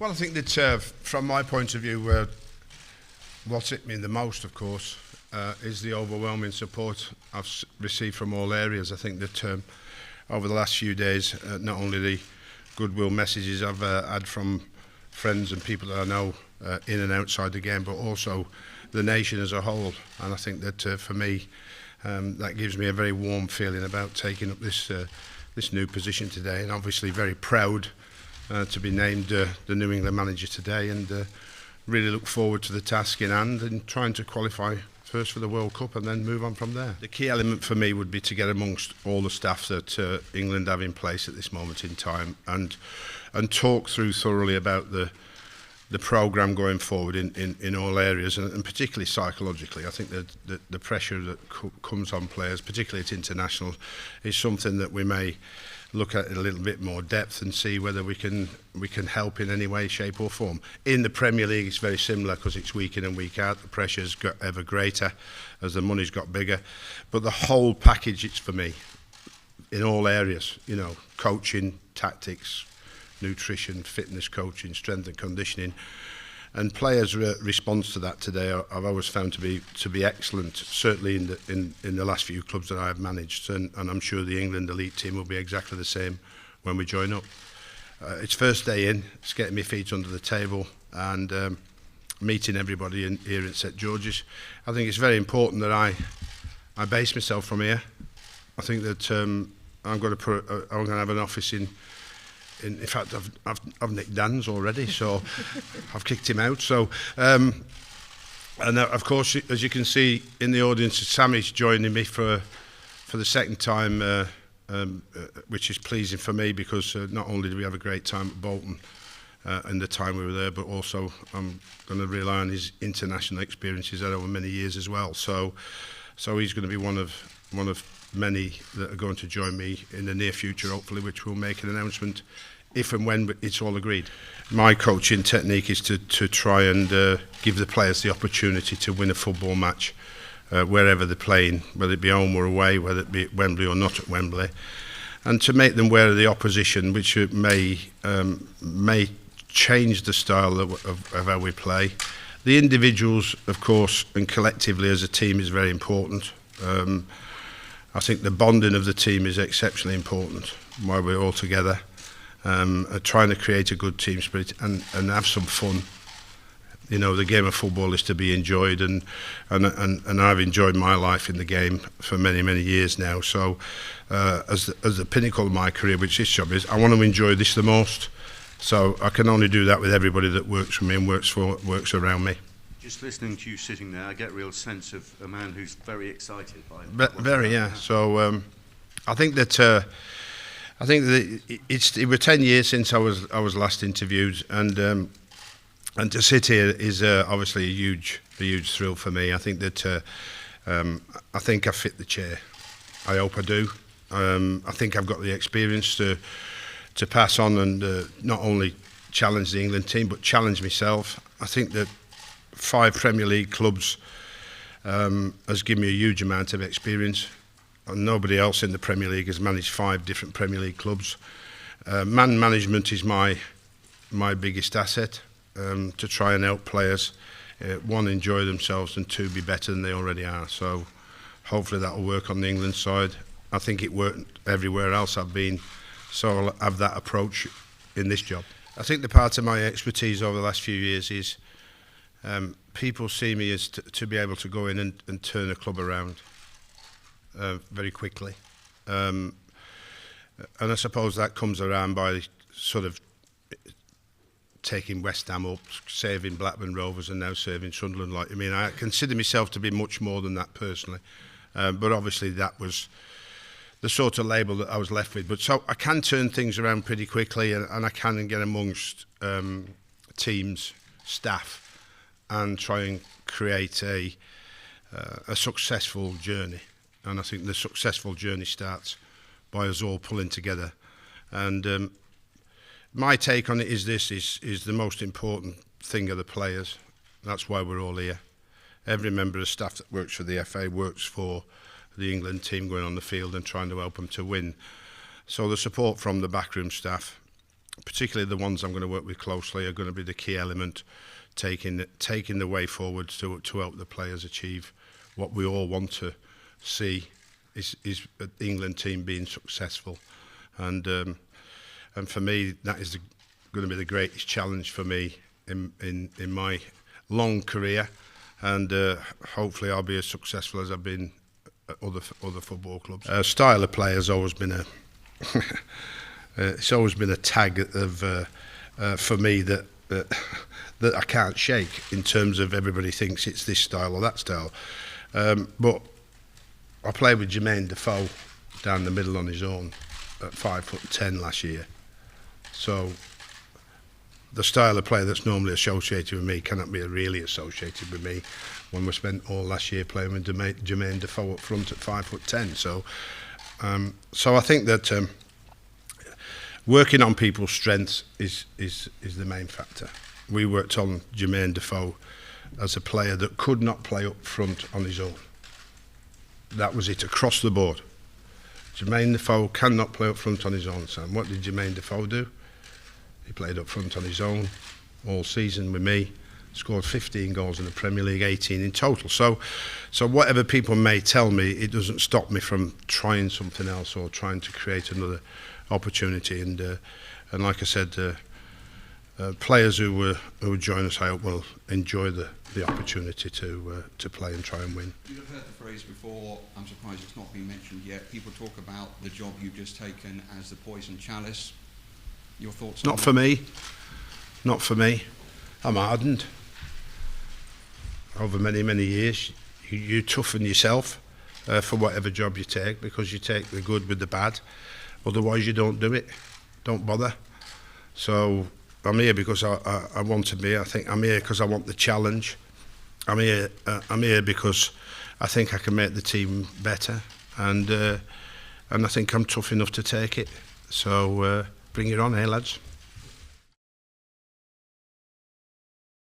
Well, I think that from my point of view, what's hit me the most, of course, is the overwhelming support I've received from all areas. I think that over the last few days, not only the goodwill messages I've had from friends and people that I know in and outside the game, but also the nation as a whole. And I think that for me, that gives me a very warm feeling about taking up this new position today, and obviously very proud to be named the New England manager today, and really look forward to the task in hand and trying to qualify first for the World Cup and then move on from there. The key element for me would be to get amongst all the staff that England have in place at this moment in time and talk through thoroughly about the programme going forward in all areas, and particularly psychologically. I think that the pressure that comes on players, particularly at international, is something that we may look at in a little bit more depth and see whether we can help in any way, shape or form. In the Premier League it's very similar because it's week in and week out. The pressure's got ever greater as the money's got bigger. But the whole package, it's for me, in all areas, you know, coaching, tactics, nutrition, fitness coaching, strength and conditioning. And players' response to that today, I've always found to be excellent. Certainly in the last few clubs that I have managed, and I'm sure the England elite team will be exactly the same when we join up. It's first day in, it's getting my feet under the table and meeting everybody here at St George's. I think it's very important that I base myself from here. I think that I'm going to have an office in fact, I've nicked Dan's already, so I've kicked him out. So, and of course, as you can see in the audience, Sammy's joining me for the second time, which is pleasing for me because not only do we have a great time at Bolton in the time we were there, but also I'm going to rely on his international experiences over many years as well. So he's going to be one of many that are going to join me in the near future, hopefully, which will make an announcement if and when it's all agreed. My coaching technique is to try and give the players the opportunity to win a football match wherever they're playing, whether it be home or away, whether it be at Wembley or not at Wembley, and to make them aware of the opposition, which may change the style of how we play. The individuals, of course, and collectively as a team is very important. I think the bonding of the team is exceptionally important while we're all together, trying to create a good team spirit and have some fun. You know, the game of football is to be enjoyed, and I've enjoyed my life in the game for many, many years now. So as the pinnacle of my career, which this job is, I want to enjoy this the most. So I can only do that with everybody that works for me and works around me. Just listening to you sitting there, I get a real sense of a man who's very excited by it. Very, yeah. So I think that it was 10 years since I was last interviewed, and to sit here is obviously a huge thrill for me. I think that I think I fit the chair. I hope I do. I think I've got the experience to pass on and not only challenge the England team but challenge myself. I think that 5 Premier League clubs has given me a huge amount of experience, and nobody else in the Premier League has managed 5 different Premier League clubs. Man management is my biggest asset, to try and help players, 1, enjoy themselves, and 2, be better than they already are. So hopefully that will work on the England side. I think it worked everywhere else I've been, so I'll have that approach in this job. I think the part of my expertise over the last few years is people see me as to be able to go in and turn a club around very quickly. And I suppose that comes around by sort of taking West Ham up, saving Blackburn Rovers and now saving Sunderland. Like, I mean, I consider myself to be much more than that personally. But obviously that was the sort of label that I was left with. But so I can turn things around pretty quickly, and I can get amongst teams, staff, and try and create a successful journey. And I think the successful journey starts by us all pulling together. And my take on it is this: is the most important thing are the players. That's why we're all here. Every member of staff that works for the FA works for the England team, going on the field and trying to help them to win. So the support from the backroom staff, particularly the ones I'm going to work with closely, are going to be the key element, taking the way forward to help the players achieve what we all want to see is the England team being successful, and for me that is going to be the greatest challenge for me in my long career, and hopefully I'll be as successful as I've been at other football clubs. Style of play has always been a it's always been a tag of for me that I can't shake, in terms of everybody thinks it's this style or that style. But I played with Jermaine Defoe down the middle on his own at 5'10" last year. So the style of play that's normally associated with me cannot be really associated with me when we spent all last year playing with Jermaine Defoe up front at 5'10". So I think that working on people's strengths is the main factor. We worked on Jermaine Defoe as a player that could not play up front on his own. That was it across the board. Jermaine Defoe cannot play up front on his own. So what did Jermaine Defoe do? He played up front on his own all season with me, scored 15 goals in the Premier League, 18 in total. So whatever people may tell me, it doesn't stop me from trying something else or trying to create another opportunity. And like I said, players who join us, I hope, will enjoy the opportunity to play and try and win. You've heard the phrase before, I'm surprised it's not been mentioned yet. People talk about the job you've just taken as the poison chalice. Your thoughts on that? Not for me. I'm hardened. Over many years, you toughen yourself for whatever job you take, because you take the good with the bad. Otherwise you don't do it. Don't bother. So I'm here because I want to be. I think I'm here because I want the challenge. I'm here because I think I can make the team better, and I think I'm tough enough to take it. So bring it on, lads.